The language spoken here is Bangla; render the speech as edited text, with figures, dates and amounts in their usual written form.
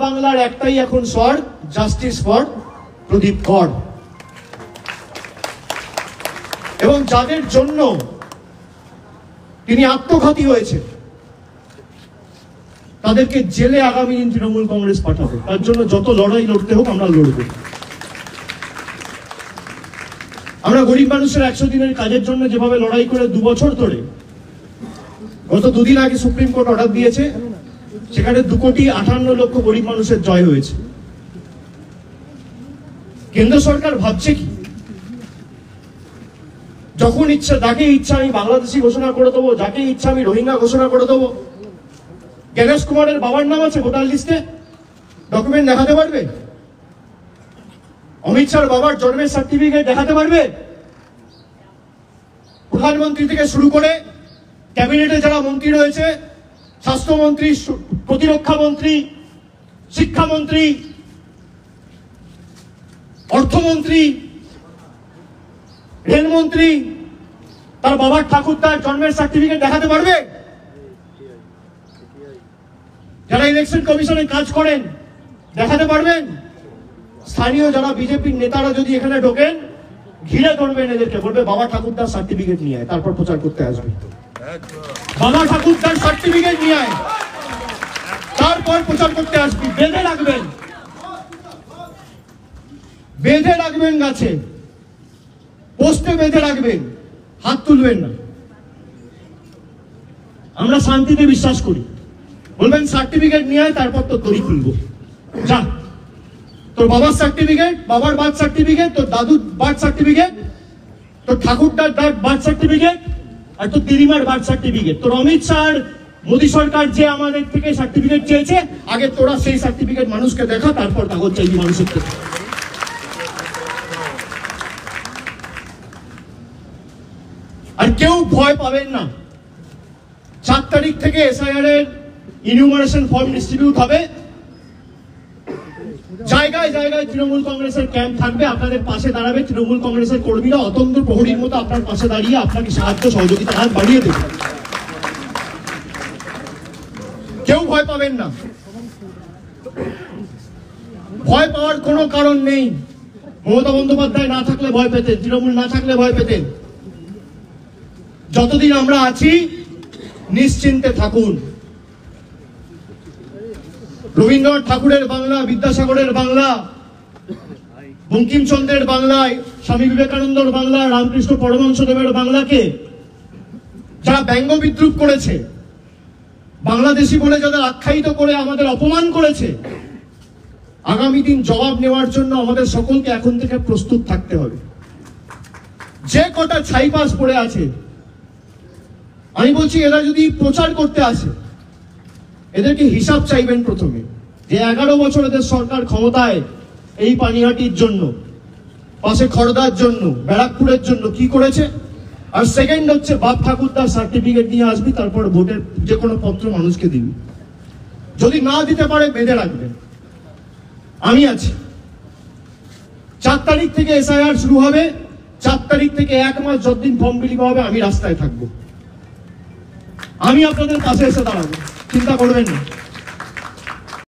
বাংলার একটাই এখন স্বর, জাস্টিস ফর প্রদীপ কর। এবং যাদের জন্য তিনি আত্মঘাতী হয়েছে তাদেরকে জেলে আগামী দিন তৃণমূল কংগ্রেস পাঠাবে। তার জন্য যত লড়াই লড়তে হোক আমরা লড়ব। আমরা গরিব মানুষের 100 দিনের কাজের জন্য যেভাবে লড়াই করে 2 বছর ধরে, গত 2 দিন আগে সুপ্রিম কোর্ট অর্ডার দিয়েছে, সেখানে 2,58,00,000 গরিব মানুষের জয় হয়েছে। কেন্দ্র সরকার ভাবছে কি, যখন ইচ্ছা যাকে ইচ্ছা আমি বাংলাদেশি ঘোষণা করে দেবো, যাকে ইচ্ছা আমি রোহিঙ্গা ঘোষণা করে দেবো। গণেশ কুমারের বাবার নাম আছে ভোটার লিস্টে, ডকুমেন্ট দেখাতে পারবে? অমিত শাহর বাবার জন্মের সার্টিফিকেট দেখাতে পারবে? প্রধানমন্ত্রী থেকে শুরু করে ক্যাবিনেটে যারা মন্ত্রী রয়েছে, স্বাস্থ্যমন্ত্রী, প্রতিরক্ষা মন্ত্রী, শিক্ষামন্ত্রী, অর্থমন্ত্রী, রেলমন্ত্রী, তার বাবার ঠাকুরদার জন্মের সার্টিফিকেট দেখাতে পারবে? যারা ইলেকশন কমিশনে কাজ করেন দেখাতে পারবেন? স্থানীয় যারা বিজেপির নেতারা যদি এখানে ঢোকেন, ঘিরে ধরবেন এদেরকে, বলবে বাবা ঠাকুরদার সার্টিফিকেট নিয়ে আয়, তারপর প্রচার করতে আসবে। বাবা ঠাকুরদার সার্টিফিকেট নিয়ে আয়, তারপর প্রচার করতে আসবি। বেঁধে রাখবেন, বেঁধে রাখবেন গাছে, পোস্টে বেঁধে রাখবেন, হাত তুলবেন না। আমরা শান্তিতে বিশ্বাস করি। বলবেন সার্টিফিকেট নিয়ে আয়, তারপর তো দড়ি খুলবো। যা, তোর বাবার সার্টিফিকেট, বাবার বার্থ সার্টিফিকেট, তোর দাদুর বার্থ সার্টিফিকেট, তোর ঠাকুরদার বার্থ সার্টিফিকেট, আর তোর দিদিমার বার্থ সার্টিফিকেট। তোর অমিত শাহ, মোদী সরকার যে আমাদের থেকে সার্টিফিকেট চেয়েছে, আগে তোরা সেই সার্টিফিকেট মানুষকে দেখা, তারপর কাগজ চাইবি মানুষের থেকে। আর কেউ ভয় পাবেন না। 4 তারিখ থেকে এসআইআর এর ইনিউমারেশন ফর্ম ডিস্ট্রিবিউট হবে। জায়গায় জায়গায় তৃণমূল কংগ্রেসের ক্যাম্প থাকবে, আপনাদের পাশে দাঁড়াবে তৃণমূল কংগ্রেসের কর্মীরা, অতন্ত্র প্রহরীর মতো আপনার পাশে দাঁড়িয়ে আপনাকে সাহায্য সহযোগিতা হাত বাড়িয়ে দেবে। কেউ ভয় পাবেন না, ভয় পাওয়ার কোনো কারণ নেই। মমতা বন্দ্যোপাধ্যায় না থাকলে ভয় পেতেন, তৃণমূল না থাকলে ভয় পেতেন। যতদিন আমরা আছি নিশ্চিন্তে থাকুন। রবীন্দ্রনাথ ঠাকুরের বাংলা, বিদ্যাসাগরের বাংলা, বঙ্কিমচন্দ্রের বাংলায়, স্বামী বিবেকানন্দর বাংলা, রামকৃষ্ণ পরমহংসদেবের বাংলাকে যারা ব্যঙ্গ বিদ্রুপ করেছে, বাংলাদেশি বলে যাদের আখ্যায়িত করে আমাদের অপমান করেছে, আগামী দিন জবাব নেওয়ার জন্য আমাদের সকলকে এখন থেকে প্রস্তুত থাকতে হবে। যে কটা ছাইপাস পড়ে আছে, আমি বলছি এরা যদি প্রচার করতে আসে, এদেরকে হিসাব চাইবেন প্রথমে, যে 11 বছর এদের সরকার ক্ষমতায় এই পানিহাটির জন্য, পাশে খড়দার জন্য, ব্যারাকপুরের জন্য কি করেছে। আর সেকেন্ড হচ্ছে বাপ ঠাকুরদার সার্টিফিকেট নিয়ে আসবি, তারপর ভোটের যে কোনো পত্র মানুষকে দিবি। যদি না দিতে পারে বেঁধে রাখবেন, আমি আছি। 4 তারিখ থেকে এসআইআর শুরু হবে। 4 তারিখ থেকে 1 মাস যতদিন ফর্ম বিলি হবে, আমি রাস্তায় থাকবো। আমি আপনাদের পাশে এসে দাঁড়াবো, চিন্তা করবেন না।